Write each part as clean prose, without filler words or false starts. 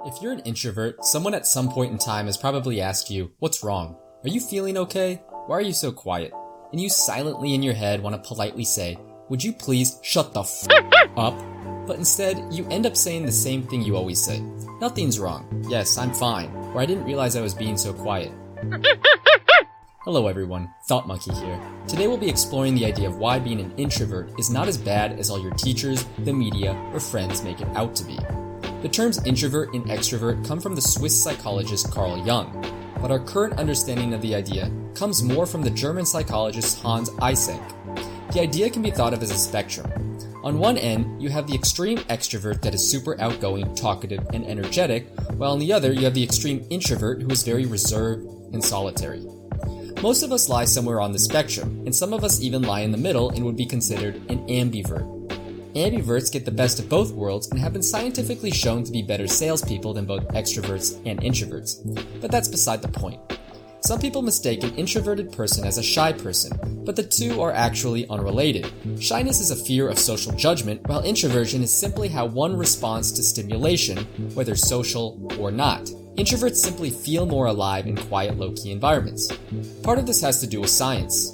If you're an introvert, someone at some point in time has probably asked you, "What's wrong? Are you feeling okay? Why are you so quiet?" And you silently in your head want to politely say, "Would you please shut the up?" But instead, you end up saying the same thing you always say. "Nothing's wrong. Yes, I'm fine." Or "I didn't realize I was being so quiet." Hello everyone, Thought Monkey here. Today we'll be exploring the idea of why being an introvert is not as bad as all your teachers, the media, or friends make it out to be. The terms introvert and extrovert come from the Swiss psychologist Carl Jung, but our current understanding of the idea comes more from the German psychologist Hans Eysenck. The idea can be thought of as a spectrum. On one end, you have the extreme extrovert that is super outgoing, talkative, and energetic, while on the other, you have the extreme introvert who is very reserved and solitary. Most of us lie somewhere on the spectrum, and some of us even lie in the middle and would be considered an ambivert. Ambiverts get the best of both worlds and have been scientifically shown to be better salespeople than both extroverts and introverts. But that's beside the point. Some people mistake an introverted person as a shy person, but the two are actually unrelated. Shyness is a fear of social judgment, while introversion is simply how one responds to stimulation, whether social or not. Introverts simply feel more alive in quiet, low-key environments. Part of this has to do with science.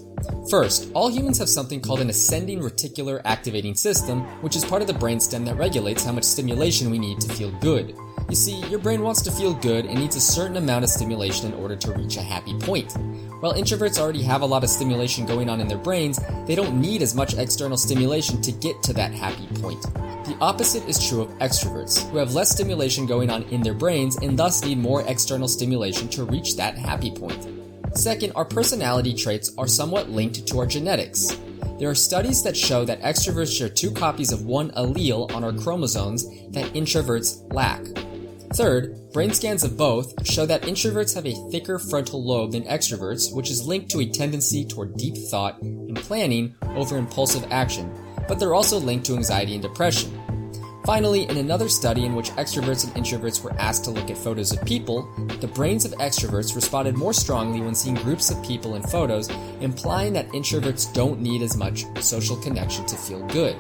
First, all humans have something called an ascending reticular activating system, which is part of the brainstem that regulates how much stimulation we need to feel good. You see, your brain wants to feel good and needs a certain amount of stimulation in order to reach a happy point. While introverts already have a lot of stimulation going on in their brains, they don't need as much external stimulation to get to that happy point. The opposite is true of extroverts, who have less stimulation going on in their brains and thus need more external stimulation to reach that happy point. Second, our personality traits are somewhat linked to our genetics. There are studies that show that extroverts share 2 copies of one allele on our chromosomes that introverts lack. Third, brain scans of both show that introverts have a thicker frontal lobe than extroverts, which is linked to a tendency toward deep thought and planning over impulsive action, but they're also linked to anxiety and depression. Finally, in another study in which extroverts and introverts were asked to look at photos of people, the brains of extroverts responded more strongly when seeing groups of people in photos, implying that introverts don't need as much social connection to feel good.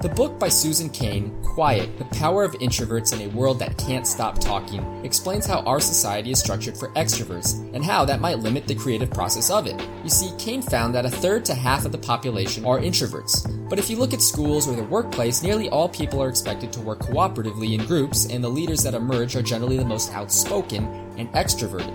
The book by Susan Cain, Quiet, The Power of Introverts in a World That Can't Stop Talking, explains how our society is structured for extroverts, and how that might limit the creative process of it. You see, Cain found that 1/3 to half of the population are introverts. But if you look at schools or the workplace, nearly all people are expected to work cooperatively in groups, and the leaders that emerge are generally the most outspoken and extroverted.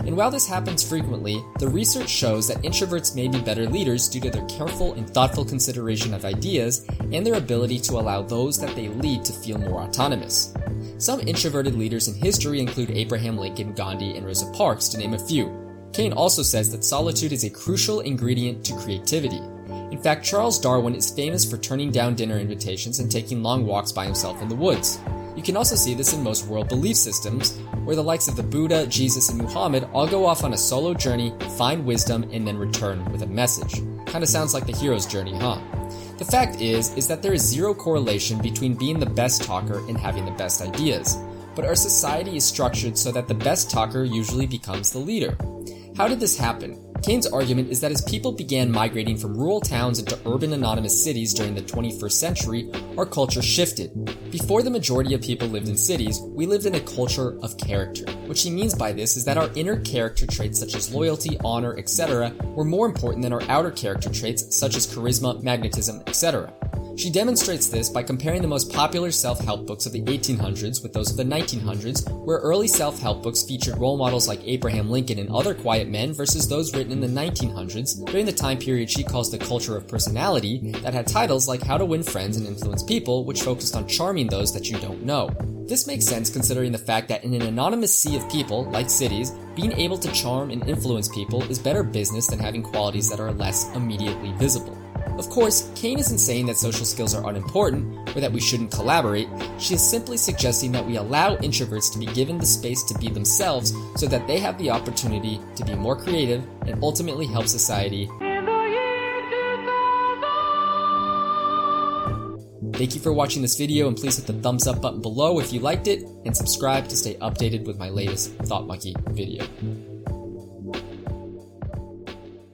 And while this happens frequently, the research shows that introverts may be better leaders due to their careful and thoughtful consideration of ideas and their ability to allow those that they lead to feel more autonomous. Some introverted leaders in history include Abraham Lincoln, Gandhi, and Rosa Parks, to name a few. Cain also says that solitude is a crucial ingredient to creativity. In fact, Charles Darwin is famous for turning down dinner invitations and taking long walks by himself in the woods. You can also see this in most world belief systems, where the likes of the Buddha, Jesus, and Muhammad all go off on a solo journey, find wisdom, and then return with a message. Kinda sounds like the hero's journey, huh? The fact is that there is zero correlation between being the best talker and having the best ideas. But our society is structured so that the best talker usually becomes the leader. How did this happen? Cain's argument is that as people began migrating from rural towns into urban anonymous cities during the 21st century, our culture shifted. Before the majority of people lived in cities, we lived in a culture of character. What she means by this is that our inner character traits such as loyalty, honor, etc. were more important than our outer character traits such as charisma, magnetism, etc. She demonstrates this by comparing the most popular self-help books of the 1800s with those of the 1900s, where early self-help books featured role models like Abraham Lincoln and other quiet men versus those written in the 1900s, during the time period she calls the culture of personality, that had titles like How to Win Friends and Influence People, which focused on charming those that you don't know. This makes sense considering the fact that in an anonymous sea of people, like cities, being able to charm and influence people is better business than having qualities that are less immediately visible. Of course, Cain isn't saying that social skills are unimportant, or that we shouldn't collaborate. She is simply suggesting that we allow introverts to be given the space to be themselves so that they have the opportunity to be more creative and ultimately help society. Thank you for watching this video, and please hit the thumbs up button below if you liked it, and subscribe to stay updated with my latest Thought Monkey video.